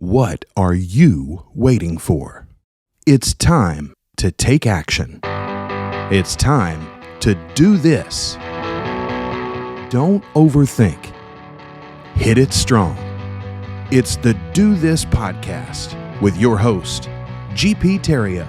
What are you waiting for? It's time to take action. It's time to do this. Don't overthink. Hit it strong. It's the Do This Podcast with your host, GP Theriot.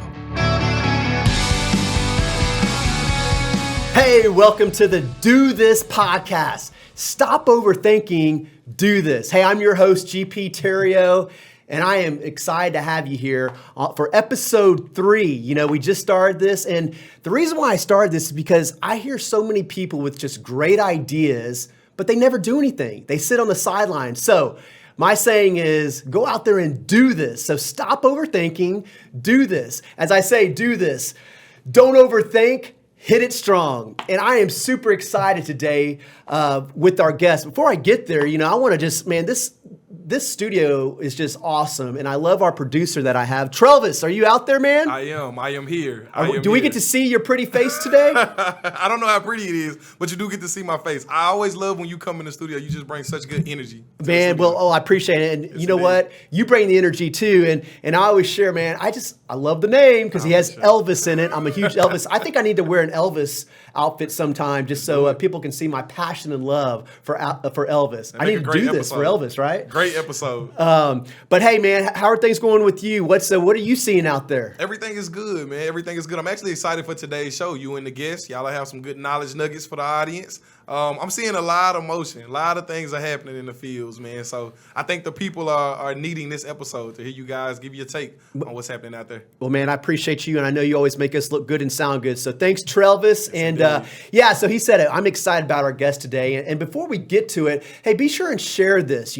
Hey, welcome to the Do This Podcast. Stop overthinking, do this. Hey, I'm your host, GP Theriot, and I am excited to have you here for episode 3. You know, we just started this, and the reason why I started this is because I hear so many people with just great ideas, but they never do anything. They sit on the sidelines. So my saying is, go out there and do this. So stop overthinking, do this. As I say, do this. Don't overthink. Hit it strong. And I am super excited today with our guest. Before I get there, I want to just, this studio is just awesome. And I love our producer that I have. Travis, are you out there, man? I am here. Do we get to see your pretty face today? I don't know how pretty it is, but you do get to see my face. I always love when you come in the studio. You just bring such good energy. Man, I appreciate it. And you know what? You bring the energy too. And I always share, man, I love the name because he has Elvis in it. I'm a huge Elvis. I think I need to wear an Elvis outfit sometime just so people can see my passion and love for Elvis. I need to do this for Elvis, right? Great episode. But hey, man, how are things going with you? What are you seeing out there? Everything is good, man. Everything is good. I'm actually excited for today's show. You and the guests, y'all have some good knowledge nuggets for the audience. I'm seeing a lot of motion. A lot of things are happening in the fields, man. So I think the people are needing this episode to hear you guys give your take on what's happening out there. Well, man, I appreciate you, and I know you always make us look good and sound good. So thanks, Travis. And so he said it. I'm excited about our guest today. And before we get to it, hey, be sure and share this,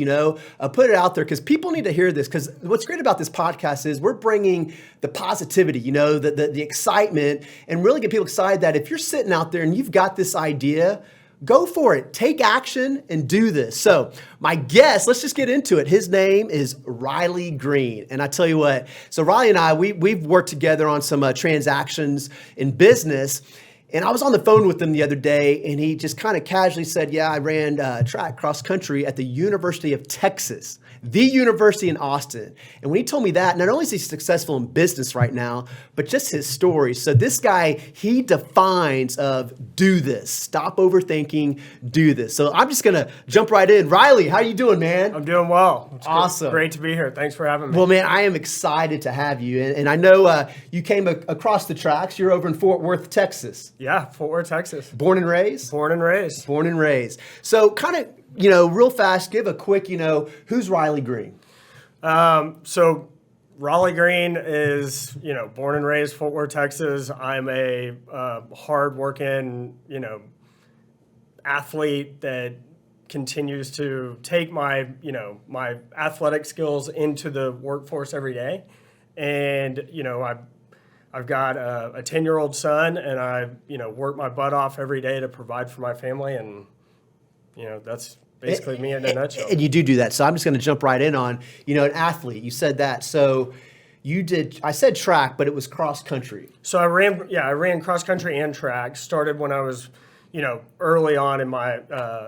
put it out there because people need to hear this. Because what's great about this podcast is we're bringing the positivity, the excitement, and really get people excited that if you're sitting out there and you've got this idea, go for it. Take action and do this. So my guest, let's just get into it. His name is Raleigh Green. And I tell you what, so Raleigh and I, we've worked together on some transactions in business. And I was on the phone with him the other day, and he just kind of casually said, yeah, I ran track cross country at the University of Texas, the university in Austin. And when he told me that, not only is he successful in business right now, but just his story. So this guy, he defines of do this, stop overthinking, do this. So I'm just going to jump right in. Riley, how you doing, man? I'm doing well. It's awesome. Great to be here. Thanks for having me. Well, man, I am excited to have you. And I know you came across the tracks. You're over in Fort Worth, Texas. Yeah, Fort Worth, Texas. Born and raised? Born and raised. Born and raised. So kind of, real fast, give a quick, who's Raleigh Green? So Raleigh Green is, born and raised Fort Worth, Texas. I'm a hard-working, athlete that continues to take my, my athletic skills into the workforce every day. And, I've got a 10-year-old son, and I, work my butt off every day to provide for my family, and, that's basically me in a nutshell. And you do that. So I'm just going to jump right in on, an athlete. You said that. So you did, I said track, but it was cross country. So I ran cross country and track. Started when I was, early on in my,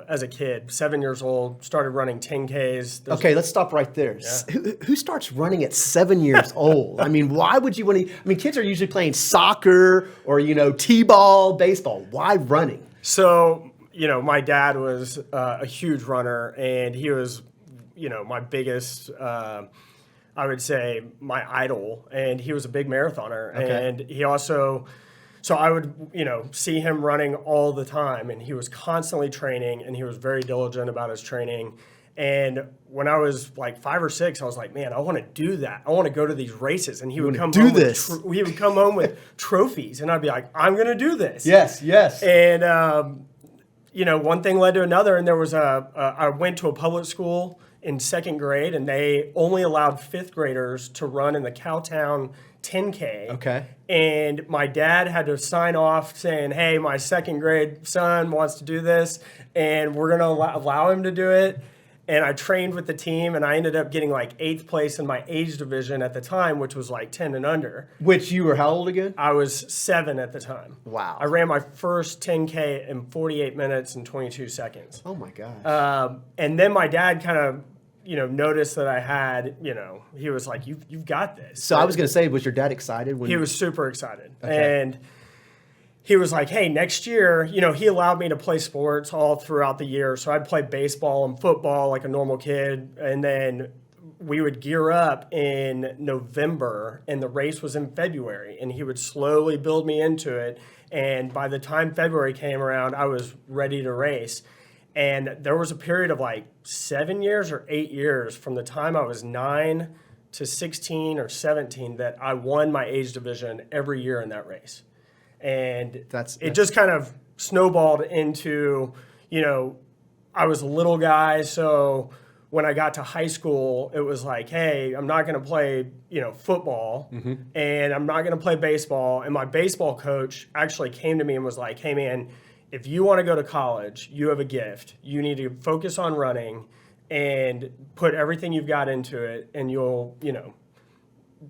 as a kid, 7 years old, started running 10Ks. Okay, let's stop right there. Yeah. Who starts running at 7 years old? I mean, why would you want to? Kids are usually playing soccer or, t-ball, baseball. Why running? So, my dad was a huge runner, and he was, my biggest, I would say, my idol. And he was a big marathoner. Okay. And he also... So I would, see him running all the time, and he was constantly training, and he was very diligent about his training. And when I was like 5 or 6, I was like, man, I want to do that. I want to go to these races. And he would come home he would come home with trophies, and I'd be like, I'm going to do this. Yes. And one thing led to another, and there was I went to a public school in 2nd grade, and they only allowed 5th graders to run in the Cowtown 10K. Okay. And my dad had to sign off saying, hey, my 2nd grade son wants to do this, and we're going to allow him to do it. And I trained with the team, and I ended up getting like 8th place in my age division at the time, which was like 10 and under. Which you were how old again? I was 7 at the time. Wow. I ran my first 10K in 48 minutes and 22 seconds. Oh, my gosh. And then my dad kind of noticed that I had, he was like, you've got this. So I was going to say, was your dad excited when he was super excited. Okay. And he was like, hey, next year, he allowed me to play sports all throughout the year. So I'd play baseball and football like a normal kid. And then we would gear up in November and the race was in February, and he would slowly build me into it. And by the time February came around, I was ready to race. And there was a period of like 7 years or 8 years from the time I was 9 to 16 or 17 that I won my age division every year in that race. And it just kind of snowballed into, I was a little guy. So when I got to high school, it was like, hey, I'm not going to play, football, and I'm not going to play baseball. And my baseball coach actually came to me and was like, hey, man, if you want to go to college, you have a gift. You need to focus on running and put everything you've got into it, and you'll,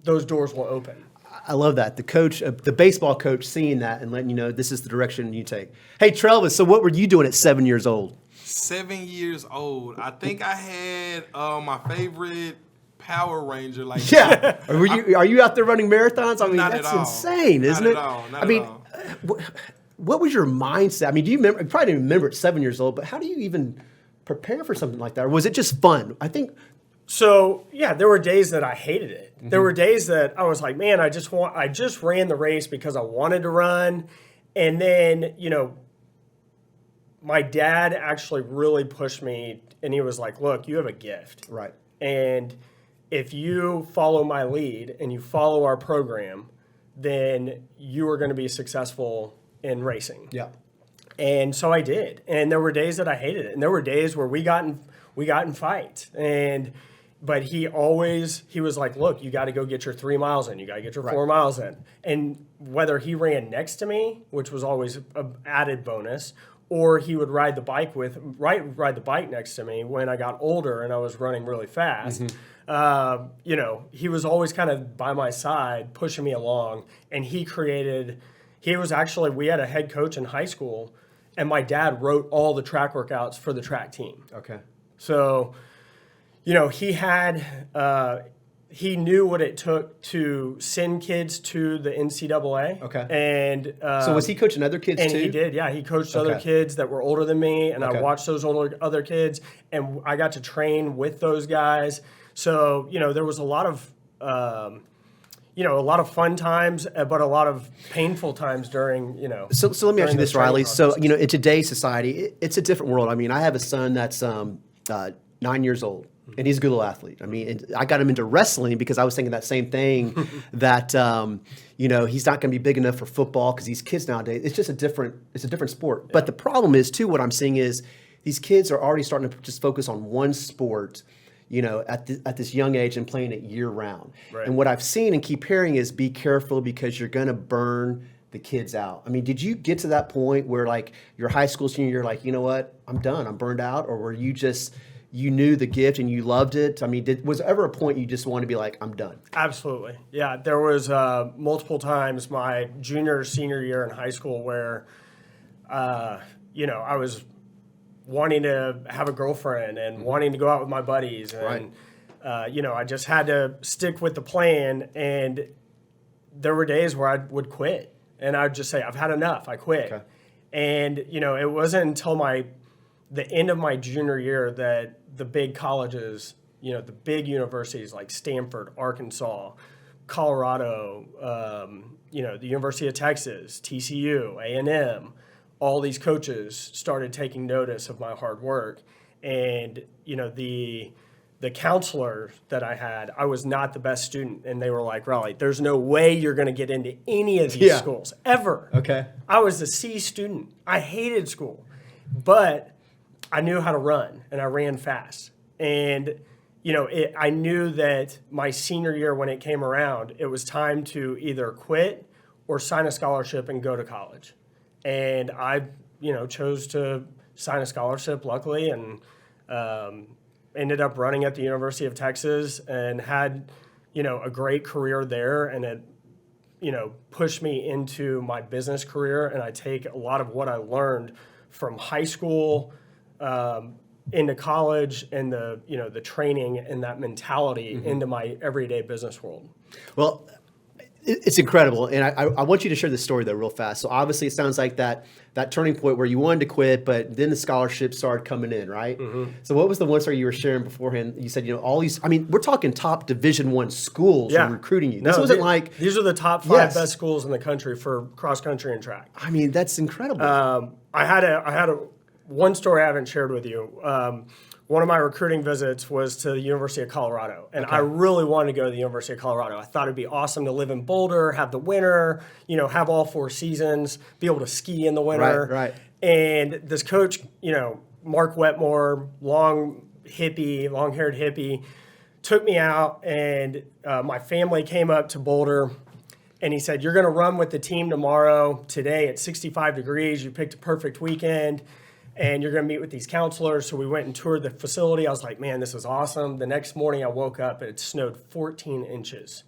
those doors will open. I love that. The coach, the baseball coach, seeing that and letting you know this is the direction you take. Hey, Trelvis, so what were you doing at 7 years old? 7 years old. I think I had my favorite Power Ranger. Like, yeah. Are you out there running marathons? I mean, that's insane, isn't it? Not at all. What was your mindset? I mean, do you remember? You probably didn't remember at 7 years old, but how do you even prepare for something like that? Or was it just fun? I think. So yeah, there were days that I hated it. There were days that I was like, man, I just ran the race because I wanted to run. And then, my dad actually really pushed me, and he was like, look, you have a gift. Right. And if you follow my lead and you follow our program, then you are going to be successful in racing. Yeah. And so I did. And there were days that I hated it. And there were days where we got in fights. But he was like, look, you got to go get your 3 miles in. You got to get your 4 miles in. And whether he ran next to me, which was always an added bonus, or he would ride the bike next to me when I got older and I was running really fast. He was always kind of by my side, pushing me along. And we had a head coach in high school, and my dad wrote all the track workouts for the track team. Okay. So, he knew what it took to send kids to the NCAA. Okay. And so was he coaching other kids and too? He did, yeah. He coached other kids that were older than me, and I watched those other kids, and I got to train with those guys. So, there was a lot of fun times, but a lot of painful times during, So let me ask you this, Riley. So, processes. In today's society, it's a different world. I mean, I have a son that's 9 years old, and he's a good little athlete. I mean, I got him into wrestling because I was thinking that same thing, that, he's not going to be big enough for football because these kids nowadays, it's a different sport. Yeah. But the problem is, too, what I'm seeing is these kids are already starting to just focus on one sport, at this young age and playing it year round. Right. And what I've seen and keep hearing is be careful because you're going to burn the kids out. I mean, did you get to that point where like your high school senior, you're like, you know what, I'm done, I'm burned out? Or were you just, you knew the gift and you loved it? I mean, was there ever a point you just wanted to be like, I'm done? Absolutely. Yeah, there was multiple times my junior, senior year in high school where, I was wanting to have a girlfriend and wanting to go out with my buddies. And, I just had to stick with the plan. And there were days where I would quit. And I'd just say, I've had enough. I quit. Okay. And, it wasn't until the end of my junior year that the big colleges, the big universities like Stanford, Arkansas, Colorado, the University of Texas, TCU, A&M, all these coaches started taking notice of my hard work. And, the counselor that I had, I was not the best student. And they were like, Raleigh, there's no way you're going to get into any of these schools ever. Okay. I was a C student. I hated school. But I knew how to run, and I ran fast. And, I knew that my senior year when it came around, it was time to either quit or sign a scholarship and go to college. And I, chose to sign a scholarship, luckily, and ended up running at the University of Texas and had, a great career there. And it, pushed me into my business career. And I take a lot of what I learned from high school, into college and the training and that mentality Mm-hmm. into my everyday business world. Well, it's incredible, and I want you to share this story though real fast. So obviously, it sounds like that turning point where you wanted to quit, but then the scholarships started coming in, right? Mm-hmm. So what was the one story you were sharing beforehand? You said all these. I mean, we're talking top Division I schools were recruiting you. This wasn't like these are the top 5 best schools in the country for cross country and track. I mean, that's incredible. I had one story I haven't shared with you. One of my recruiting visits was to the University of Colorado, and I really wanted to go to the University of Colorado. I thought it'd be awesome to live in Boulder, have the winter, have all 4 seasons, be able to ski in the winter. Right. And this coach, Mark Wetmore, long-haired hippie, took me out, and my family came up to Boulder, and he said, "You're going to run with the team tomorrow. Today it's 65 degrees. You picked a perfect weekend. And you're going to meet with these counselors." So we went and toured the facility. I was like, man, this is awesome. The next morning I woke up and it snowed 14 inches.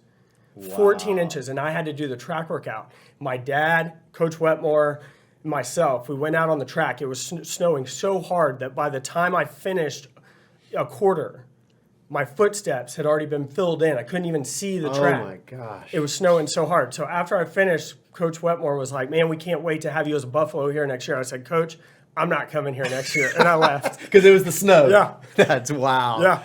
Wow. 14 inches. And I had to do the track workout. My dad, Coach Wetmore, and myself, we went out on the track. It was snowing so hard that by the time I finished a quarter, my footsteps had already been filled in. I couldn't even see the track. Oh my gosh. It was snowing so hard. So after I finished, Coach Wetmore was like, "Man, we can't wait to have you as a Buffalo here next year." I said, "Coach, I'm not coming here next year," and I left Because it was the snow. Yeah. That's wow. Yeah,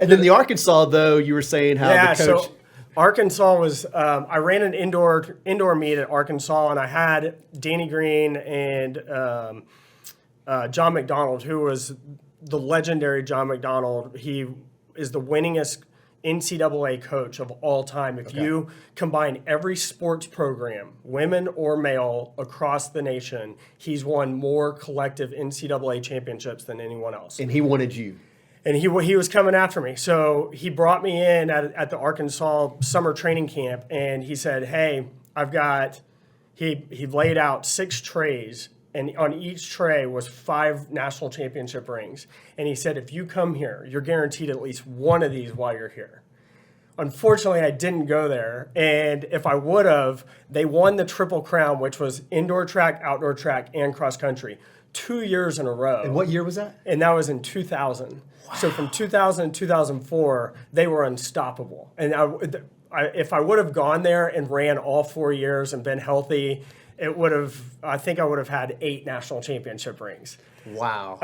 And then the Arkansas, though, you were saying how the coach. So Arkansas was. I ran an indoor meet at Arkansas, and I had Danny Green and John McDonald, who was the legendary John McDonald. He is the winningest NCAA coach of all time. If you combine every sports program, women or male, across the nation, he's won more collective NCAA championships than anyone else. And he wanted you. And he was coming after me. So he brought me in at the Arkansas summer training camp, and he said, "Hey, he laid out 6 trays, and on each tray was 5 national championship rings. And he said, if you come here, you're guaranteed at least one of these while you're here." Unfortunately, I didn't go there. And if I would have, they won the Triple Crown, which was indoor track, outdoor track, and cross country 2 years in a row. And what year was that? And that was in 2000. Wow. So from 2000 to 2004, they were unstoppable. And if I would have gone there and ran all 4 years and been healthy, I think I would have had 8 national championship rings. Wow.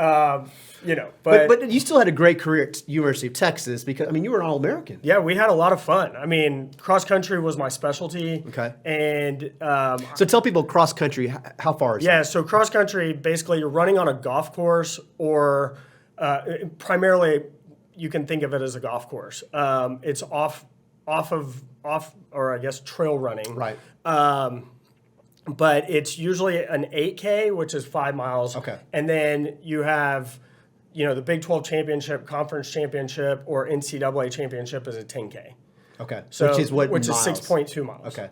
But you still had a great career at University of Texas because, you were an All-American. yeah, we had a lot of fun. Cross country was my specialty. Okay. And So tell people cross country, how far is that? yeah, so cross country, basically you're running on a golf course, or primarily you can think of it as a golf course. It's off or I guess trail running. Right. But it's usually an 8K, which is 5 miles. Okay. And then you have, the Big 12 championship, conference championship, or NCAA championship is a 10K. Okay. So, which is what Which miles? is 6.2 miles. Okay.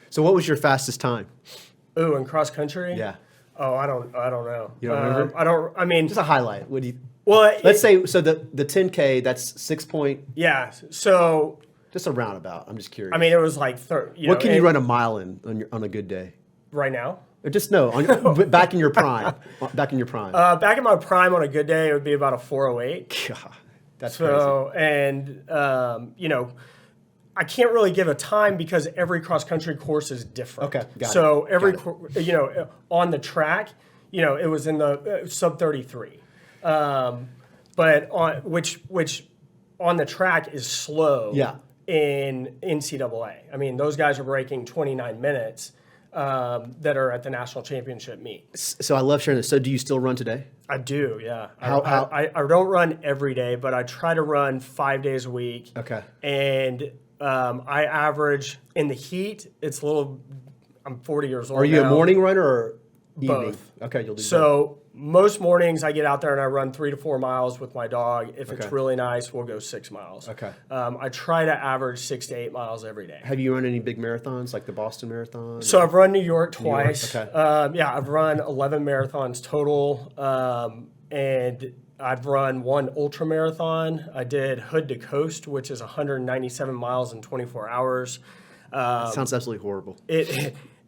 So what was your fastest time? Ooh, in cross country? Yeah. Oh, I don't know. You don't remember? Just a highlight. What do you? Well, Let's say so the 10K, that's 6 point. Yeah. So Just a roundabout. I'm just curious. it was like what can you run a mile in on a good day? right now? Or just back in your prime. Back in your prime. Back in my prime on a good day, it would be about a 4:08. God, that's So, and, I can't really give a time because every cross-country course is different. Okay, got so it. every, on the track, it was in the sub-33. But on, which on the track is slow in NCAA. Those guys are breaking 29 minutes that are at the national championship meet. So I love sharing this. So do you still run today? I do, yeah. How- I don't run every day, but I try to run 5 days a week. Okay. And I average, in the heat, it's a little, I'm 40 years old Are you now. a morning runner or evening? Both. Okay, you'll do both. So most mornings I get out there and I run 3 to 4 miles with my dog. If it's Okay. really nice, we'll go 6 miles. Okay. I try to average 6 to 8 miles every day. Have you run any big marathons like the Boston Marathon? So I've run New York twice. okay. I've run 11 marathons total, and I've run 1 ultra marathon. I did Hood to Coast, which is 197 miles in 24 hours. Sounds absolutely horrible.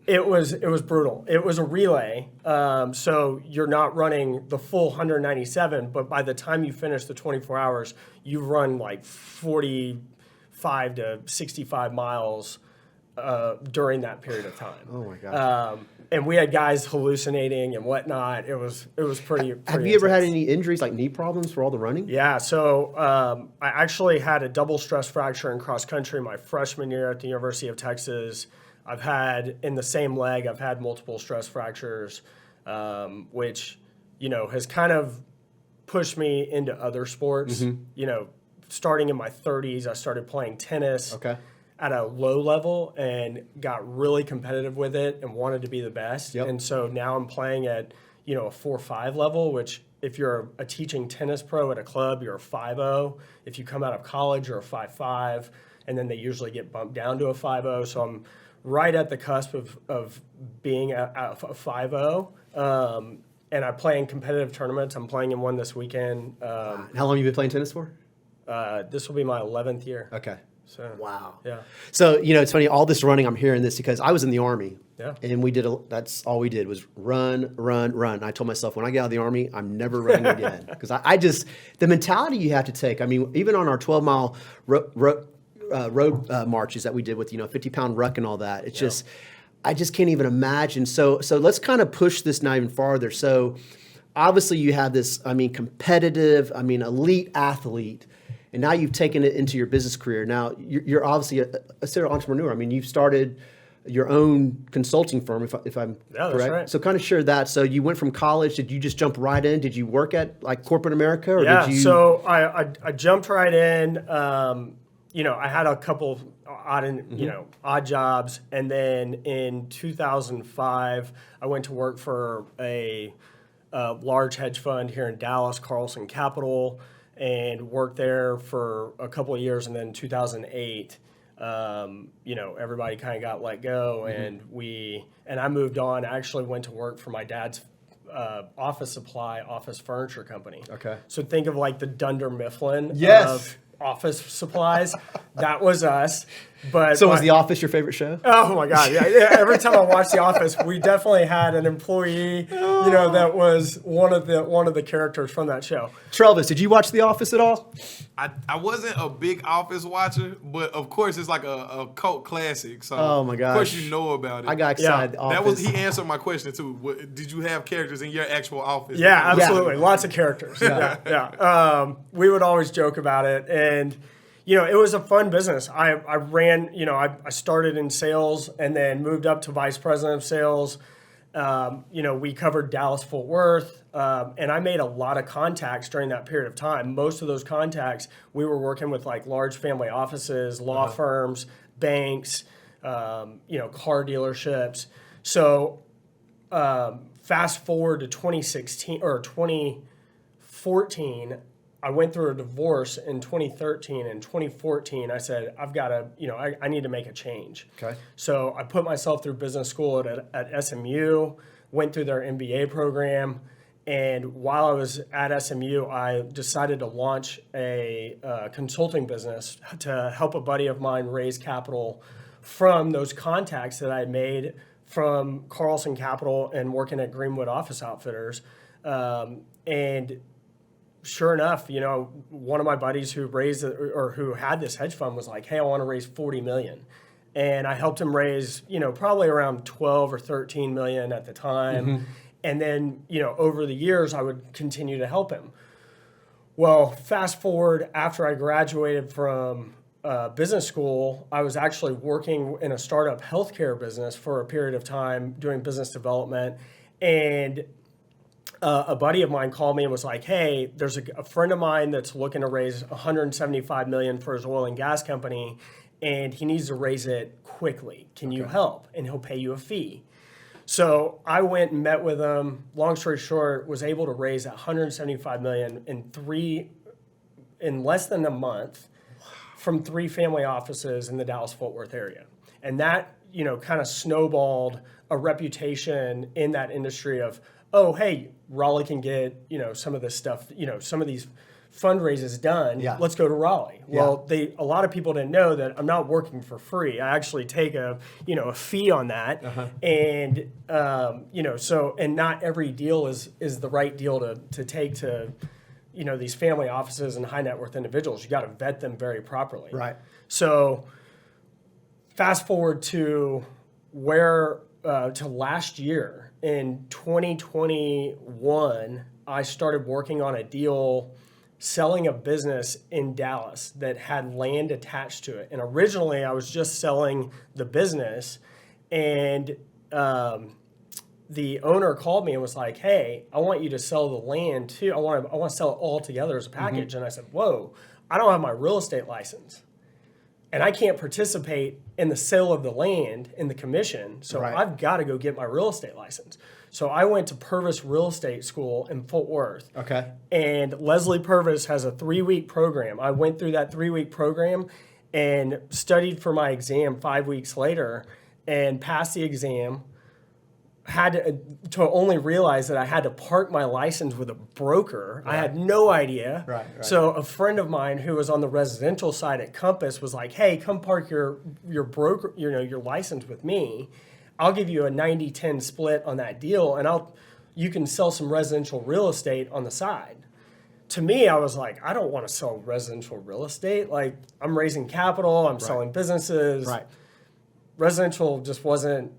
It was brutal. It was a relay, so you're not running the full 197, but by the time you finish the 24 hours, you run like 45 to 65 miles during that period of time. Oh my gosh. And we had guys hallucinating and whatnot. It was pretty Have you ever had intense. any injuries, like knee problems for all the running? Yeah, so I actually had a double stress fracture in cross country my freshman year at the University of Texas. I've had, in the same leg, I've had multiple stress fractures, which, has kind of pushed me into other sports. Starting in my 30s, I started playing tennis at a low level and got really competitive with it and wanted to be the best. Yep. And so now I'm playing at, a 4-5 level, which if you're a teaching tennis pro at a club, you're a 5-0. If you come out of college, you're a 5-5. And then they usually get bumped down to a 5-0. So I'm right at the cusp of being a 5-0. And I play in competitive tournaments. I'm playing in one this weekend. How long have you been playing tennis for? This will be my 11th year. Okay. So, Wow. Yeah. So, it's funny, all this running, I'm hearing this because I was in the Army. Yeah. And that's all we did was run, run, run. And I told myself, when I get out of the Army, I'm never running again. Because the mentality you have to take, I mean, even on our 12-mile road marches that we did with, 50-pound ruck and all that, it's just, I just can't even imagine. So let's kind of push this now even farther. So obviously you have this, competitive, elite athlete. And now you've taken it into your business career. Now, you're obviously a serial entrepreneur. You've started your own consulting firm, if I'm correct. That's right. So kind of share that. So you went from college. Did you just jump right in? Did you work at like corporate America? Or Yeah, did you... so I jumped right in. I had a couple odd jobs. And then in 2005, I went to work for a large hedge fund here in Dallas, Carlson Capital, and worked there for a couple of years. And then in 2008, everybody kind of got let go, and I moved on. I actually went to work for my dad's office furniture company. Okay. So think of like the Dunder Mifflin Yes. of office supplies. That was us. But So was The Office your favorite show? Oh my God! Yeah. Every time I watched The Office, we definitely had an employee, that was one of the characters from that show. Travis, did you watch The Office at all? I wasn't a big Office watcher, but of course it's like a cult classic. So Oh my of course gosh. you know about it. I got excited. Yeah. That was Office. he answered my question too. Did you have characters in your actual office? Yeah, absolutely. Lots of characters. Yeah. We would always joke about it. And, it was a fun business. I ran, I started in sales and then moved up to vice president of sales. We covered Dallas-Fort Worth, and I made a lot of contacts during that period of time. Most of those contacts, we were working with like large family offices, law firms, banks, car dealerships. So fast forward to 2016 or 2014, I went through a divorce in 2013. In 2014, I said, I've got to, I need to make a change. Okay. So I put myself through business school at SMU, went through their MBA program. And while I was at SMU, I decided to launch a consulting business to help a buddy of mine raise capital from those contacts that I made from Carlson Capital and working at Greenwood Office Outfitters. And sure enough, one of my buddies who who had this hedge fund was like, hey, I want to raise $40 million. And I helped him raise, probably around 12 or 13 million at the time. Mm-hmm. And then, over the years, I would continue to help him. Well, fast forward, after I graduated from business school, I was actually working in a startup healthcare business for a period of time doing business development. And a buddy of mine called me and was like, hey, there's a friend of mine that's looking to raise $175 million for his oil and gas company, and he needs to raise it quickly. Can you help? And he'll pay you a fee. So I went and met with him. Long story short, was able to raise $175 million in less than a month from 3 family offices in the Dallas-Fort Worth area. And that, kind of snowballed a reputation in that industry of, oh, hey, Raleigh can get, some of this stuff, some of these fundraise is done. Yeah. Let's go to Raleigh. Yeah. Well, a lot of people didn't know that I'm not working for free. I actually take a fee on that, and and not every deal is the right deal to take to, these family offices and high net worth individuals. You got to vet them very properly. Right. So, fast forward to to last year in 2021, I started working on a deal selling a business in Dallas that had land attached to it. And originally I was just selling the business, and the owner called me and was like, "Hey, I want you to sell the land too. I want to sell it all together as a package." And I said, "Whoa, I don't have my real estate license, and I can't participate in the sale of the land in the commission. So Right. I've got to go get my real estate license." So I went to Purvis Real Estate School in Fort Worth. Okay. And Leslie Purvis has a 3-week program. I went through that 3-week program and studied for my exam 5 weeks later and passed the exam. Had to only realize that I had to park my license with a broker. Right. I had no idea. Right. So a friend of mine who was on the residential side at Compass was like, "Hey, come park your broker, your license with me. I'll give you a 90-10 split on that deal, and you can sell some residential real estate on the side." To me, I was like, I don't want to sell residential real estate. Like, I'm raising capital, I'm selling businesses. Right. Residential just wasn't,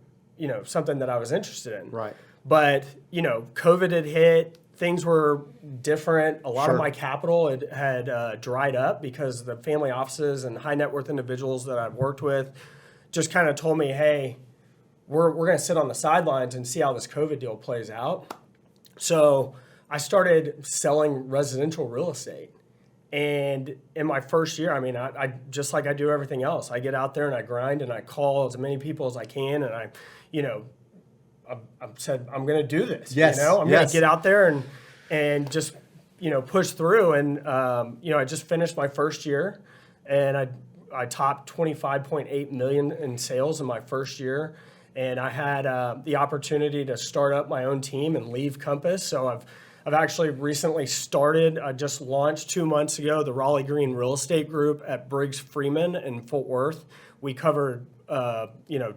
something that I was interested in. Right. But, COVID had hit, things were different. A lot Sure. of my capital had dried up because the family offices and high net worth individuals that I've worked with just kind of told me, "Hey, we're going to sit on the sidelines and see how this COVID deal plays out." So I started selling residential real estate. And in my first year, I just like I do everything else. I get out there and I grind and I call as many people as I can. And I said, I'm going to do this. Yes. I'm going to get out there and just, push through. And, I just finished my first year, and I topped 25.8 million in sales in my first year. And I had the opportunity to start up my own team and leave Compass. So I've actually recently started, I just launched 2 months ago, the Raleigh Green Real Estate Group at Briggs Freeman in Fort Worth. We covered,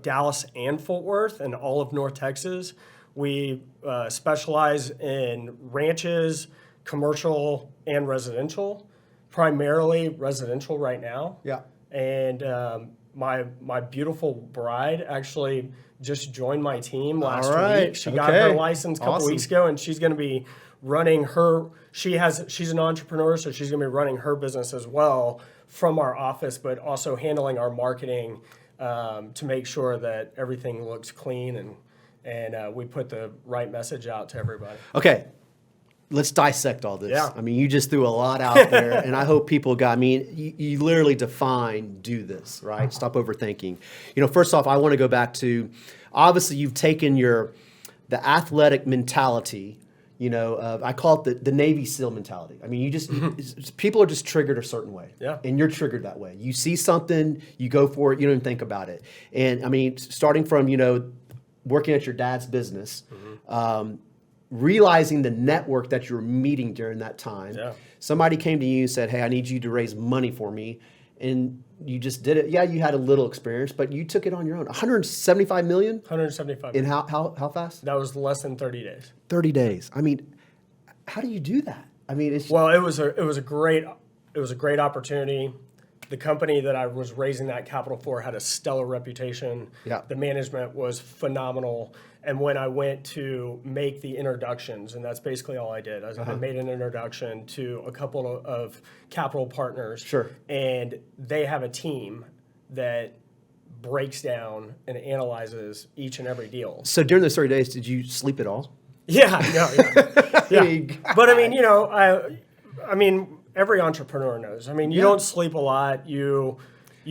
Dallas and Fort Worth and all of North Texas. We specialize in ranches, commercial, and residential, primarily residential right now. Yeah. And my beautiful bride actually just joined my team last week. She got her license a couple weeks ago, and she's going to be running her. She's an entrepreneur, so she's going to be running her business as well from our office, but also handling our marketing to make sure that everything looks clean and we put the right message out to everybody. Okay. Let's dissect all this. Yeah. You just threw a lot out there, and I hope people got. You literally define do this, right? Stop overthinking. First off, I want to go back to, obviously, you've taken the athletic mentality. I call it the Navy SEAL mentality. You just people are just triggered a certain way, and you're triggered that way. You see something, you go for it. You don't even think about it. And starting from working at your dad's business. Realizing the network that you're meeting during that time. Yeah. Somebody came to you and said, "Hey, I need you to raise money for me." And you just did it. Yeah, you had a little experience, but you took it on your own. 175 million? 175 million. million. In how fast? That was less than 30 days. 30 days. How do you do that? Well, it was a great opportunity. The company that I was raising that capital for had a stellar reputation. Yeah. The management was phenomenal. And when I went to make the introductions, and that's basically all I did, I made an introduction to a couple of capital partners. Sure. And they have a team that breaks down and analyzes each and every deal. So during those 30 days, did you sleep at all? Yeah. But every entrepreneur knows. You don't sleep a lot. You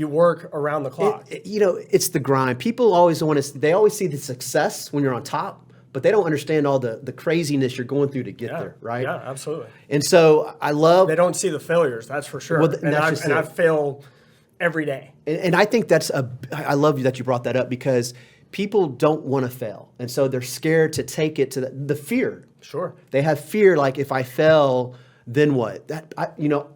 work around the clock. It's the grind. People always they always see the success when you're on top, but they don't understand all the craziness you're going through to get there, right? Yeah, absolutely. And so I love... They don't see the failures, that's for sure. Well, I fail every day. And I think I love that you brought that up, because people don't want to fail. And so they're scared to take it to the fear. Sure. They have fear, like, if I fail, then what?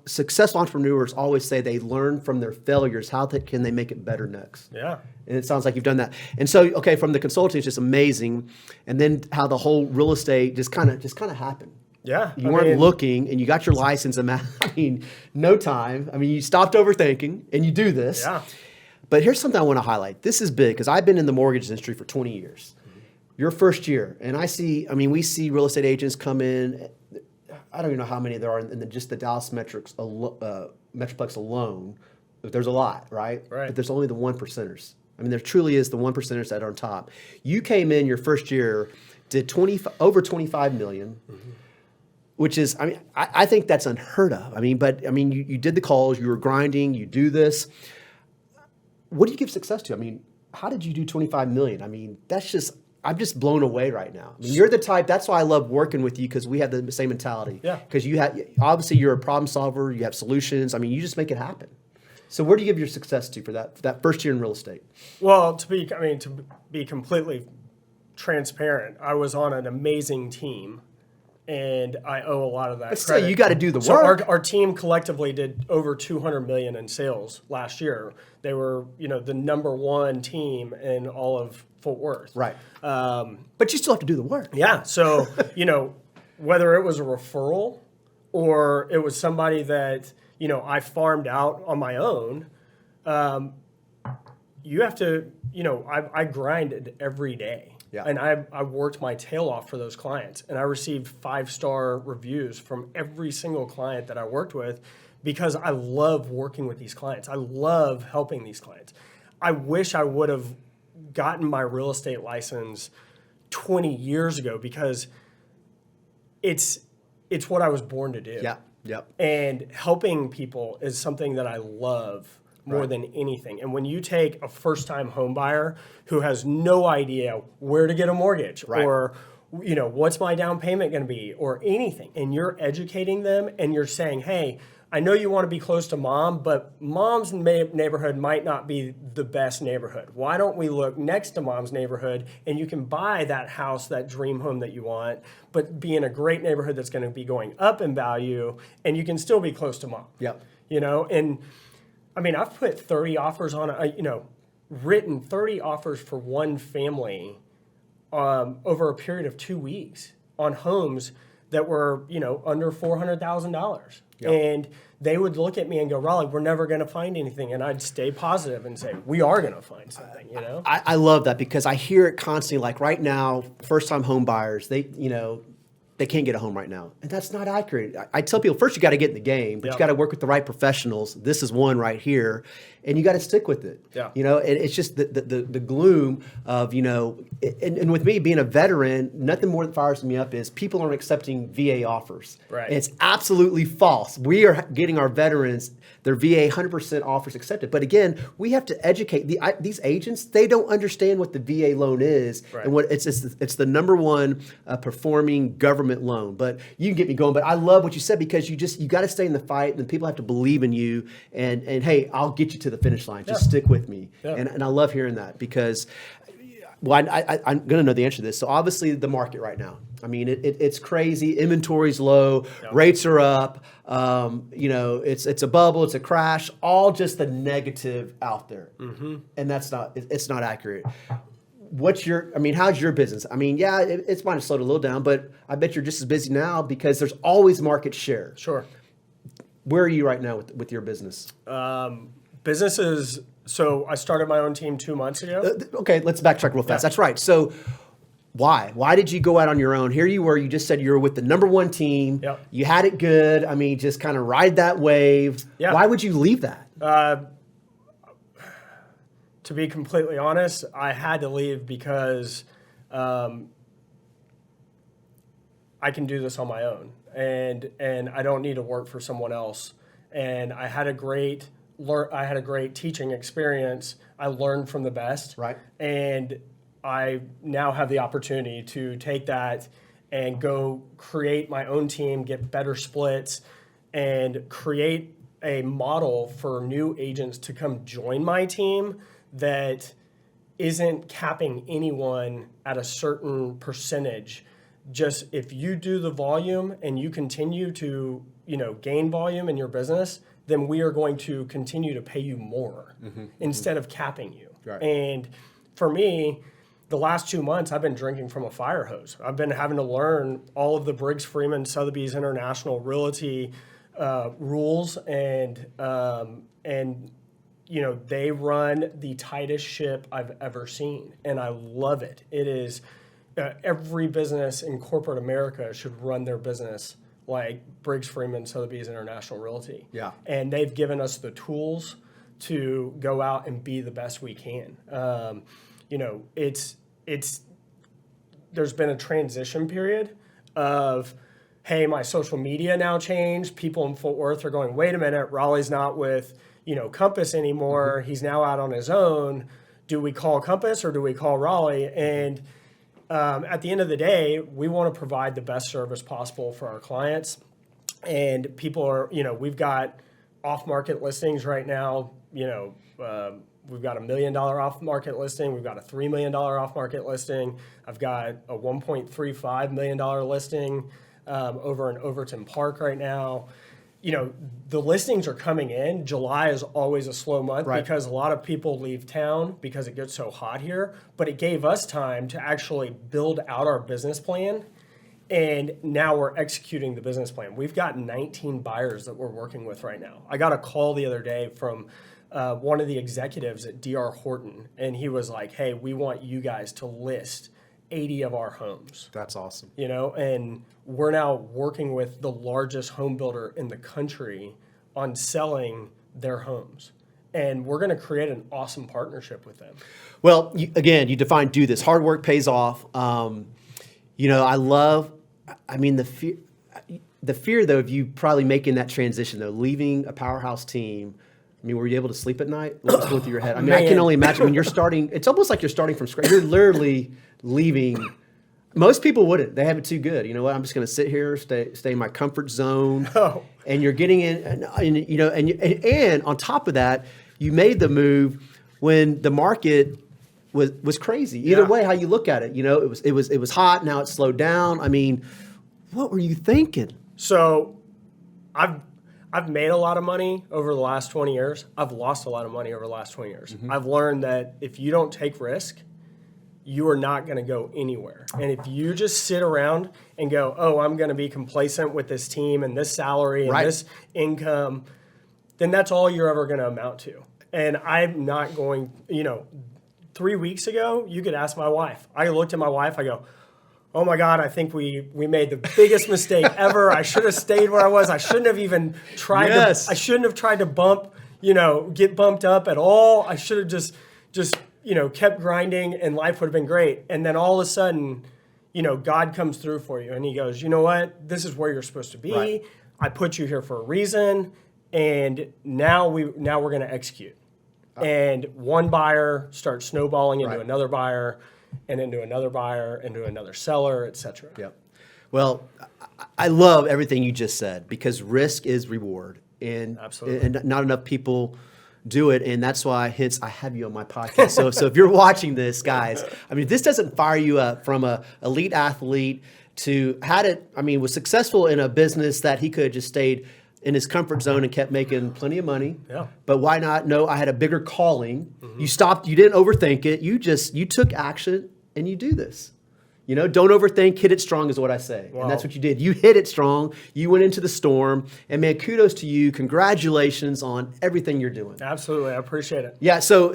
Successful entrepreneurs always say they learn from their failures. How can they make it better next? Yeah. And it sounds like you've done that. And so, okay, from the consulting, it's just amazing. And then how the whole real estate just kind of happened. Yeah. You weren't looking, and you got your license in, no time. I mean, you stopped overthinking, and you do this. Yeah. But here's something I want to highlight. This is big because I've been in the mortgage industry for 20 years. Your first year, and we see real estate agents come in. I don't even know how many there are in just the Dallas Metroplex alone. But there's a lot, right? Right. But there's only the 1%ers. I mean, there truly is the 1%ers that are on top. You came in your first year, did over 25 million. Mm-hmm. Which is, I think that's unheard of. You did the calls, you were grinding, you do this. What do you give success to? How did you do 25 million? I'm just blown away right now. You're the type, that's why I love working with you, because we have the same mentality. Yeah. Because obviously you're a problem solver, you have solutions. You just make it happen. So where do you give your success to for that first year in real estate? Well, to be completely transparent, I was on an amazing team. And I owe a lot of that credit. You got to do the so work. Our team collectively did over 200 million in sales last year. They were, the number one team in all of Fort Worth. Right. But you still have to do the work. Yeah. So, whether it was a referral or it was somebody that, I farmed out on my own, you have to, I grinded every day. Yeah. And I worked my tail off for those clients. And I received 5-star reviews from every single client that I worked with because I love working with these clients. I love helping these clients. I wish I would have gotten my real estate license 20 years ago because it's what I was born to do. Yeah. Yep. And helping people is something that I love more than anything. And when you take a first-time home buyer who has no idea where to get a mortgage or, what's my down payment going to be or anything, and you're educating them and you're saying, hey, I know you want to be close to mom, but mom's neighborhood might not be the best neighborhood. Why don't we look next to mom's neighborhood and you can buy that house, that dream home that you want, but be in a great neighborhood that's going to be going up in value and you can still be close to mom. Yep. I've put 30 offers on, written 30 offers for one family over a period of 2 weeks on homes that were, under $400,000. Yep. And they would look at me and go, Raleigh, we're never going to find anything. And I'd stay positive and say, we are going to find something, I love that because I hear it constantly. Like right now, first-time home buyers, they can't get a home right now. And that's not accurate. I tell people, first you got to get in the game, but you got to work with the right professionals. This is one right here. And you got to stick with it. Yeah. And it's just the gloom of, and with me being a veteran, nothing more that fires me up is people aren't accepting VA offers. Right. And it's absolutely false. We are getting our veterans their VA 100% offers accepted. But again, we have to educate these agents. They don't understand what the VA loan is and what it's the number one performing government loan. But you can get me going. But I love what you said because you got to stay in the fight, and people have to believe in you. And hey, I'll get you to the finish line. Just stick with me. Yeah. And I love hearing that because. Well, I'm going to know the answer to this. So obviously the market right now, it's crazy. Inventory's low, rates are up. It's a bubble, it's a crash, all just the negative out there. Mm-hmm. And it's not accurate. How's your business? It's might have slowed a little down, but I bet you're just as busy now because there's always market share. Sure. Where are you right now with your business? Businesses. So I started my own team 2 months ago. Okay, let's backtrack real fast. Yeah. That's right. So why? Why did you go out on your own? Here you were. You just said you were with the number one team. Yep. You had it good. Just kind of ride that wave. Yeah. Why would you leave that? To be completely honest, I had to leave because I can do this on my own, and I don't need to work for someone else. And I had a great teaching experience. I learned from the best. Right. And I now have the opportunity to take that and go create my own team, get better splits, and create a model for new agents to come join my team that isn't capping anyone at a certain percentage. Just if you do the volume and you continue to gain volume in your business, then we are going to continue to pay you more instead of capping you. Right. And for me, the last 2 months, I've been drinking from a fire hose. I've been having to learn all of the Briggs Freeman Sotheby's International Realty rules, and they run the tightest ship I've ever seen, and I love it. It is every business in corporate America should run their business like Briggs Freeman Sotheby's International Realty. Yeah. And they've given us the tools to go out and be the best we can. There's been a transition period of, hey, my social media now changed. People in Fort Worth are going, wait a minute, Raleigh's not with, Compass anymore. He's now out on his own. Do we call Compass or do we call Raleigh? And at the end of the day, we want to provide the best service possible for our clients. And people are, we've got off-market listings right now. We've got $1 million off-market listing. We've got a $3 million off-market listing. I've got a $1.35 million listing over in Overton Park right now. The listings are coming in. July is always a slow month because a lot of people leave town because it gets so hot here. But it gave us time to actually build out our business plan. And now we're executing the business plan. We've got 19 buyers that we're working with right now. I got a call the other day from one of the executives at D.R. Horton, and he was like, hey, we want you guys to list 80 of our homes. That's awesome. And we're now working with the largest home builder in the country on selling their homes. And we're going to create an awesome partnership with them. Well, you define do this. Hard work pays off. The fear, though, of you probably making that transition, though, leaving a powerhouse team. Were you able to sleep at night? What's going through your head? I can only imagine when you're starting. It's almost like you're starting from scratch. You're literally leaving. Most people wouldn't. They have it too good. You know what? I'm just going to sit here, stay in my comfort zone. Oh. And you're getting in, and on top of that, you made the move when the market was crazy. Either way, how you look at it, it was hot. Now it's slowed down. What were you thinking? So, I've made a lot of money over the last 20 years. I've lost a lot of money over the last 20 years. I've learned that if you don't take risk, you are not going to go anywhere. And if you just sit around and go, oh, I'm going to be complacent with this team and this salary and this income, then that's all you're ever going to amount to. And I'm not going, 3 weeks ago, you could ask my wife. I looked at my wife, I go, oh my God, I think we made the biggest mistake ever. I should have stayed where I was. I shouldn't have even tried I shouldn't have tried to get bumped up at all. I should have just kept grinding and life would have been great. And then all of a sudden, God comes through for you and he goes, you know what? This is where you're supposed to be. Right. I put you here for a reason. And now we're going to execute. And one buyer starts snowballing into another buyer, and into another buyer, into another seller, et cetera. Yep. Well, I love everything you just said because risk is reward, and Absolutely. And not enough people do it, and that's why, hence, I have you on my podcast. So if you're watching this, guys, this doesn't fire you up from a elite athlete to was successful in a business that he could have just stayed in his comfort zone and kept making plenty of money. Yeah. But why not? No, I had a bigger calling. Mm-hmm. You didn't overthink it. You took action and you do this. Don't overthink, hit it strong is what I say. Wow. And that's what you did. You hit it strong. You went into the storm. And man, kudos to you. Congratulations on everything you're doing. Absolutely. I appreciate it. Yeah. So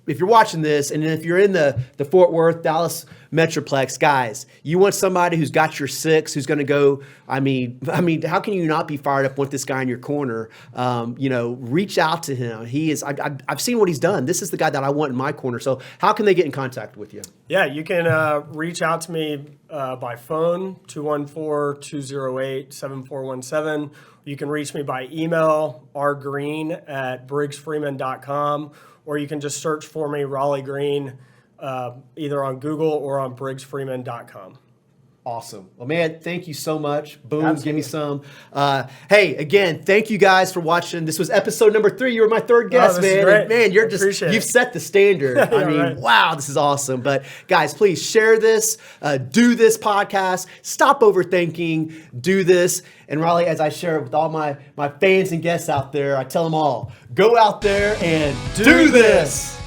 if you're watching this, and if you're in the Fort Worth, Dallas Metroplex, guys, you want somebody who's got your six, who's going to go. How can you not be fired up with this guy in your corner? Reach out to him. He is. I've seen what he's done. This is the guy that I want in my corner. So how can they get in contact with you? Yeah, you can reach out to me by phone, 214-208-7417. You can reach me by email, rgreen@briggsfreeman.com. Or you can just search for me, Raleigh Green, either on Google or on briggsfreeman.com. Awesome. Well, man, thank you so much. Boom, Absolutely. give me some. Hey, again, thank you guys for watching. This was episode number 3. You were my third guest, this is man. great. And man, you're Appreciate it. you've set the standard. I mean, right. wow, this is awesome. But guys, please share this, do this podcast, stop overthinking, do this. And Raleigh, as I share it with all my fans and guests out there, I tell them all, go out there and do this.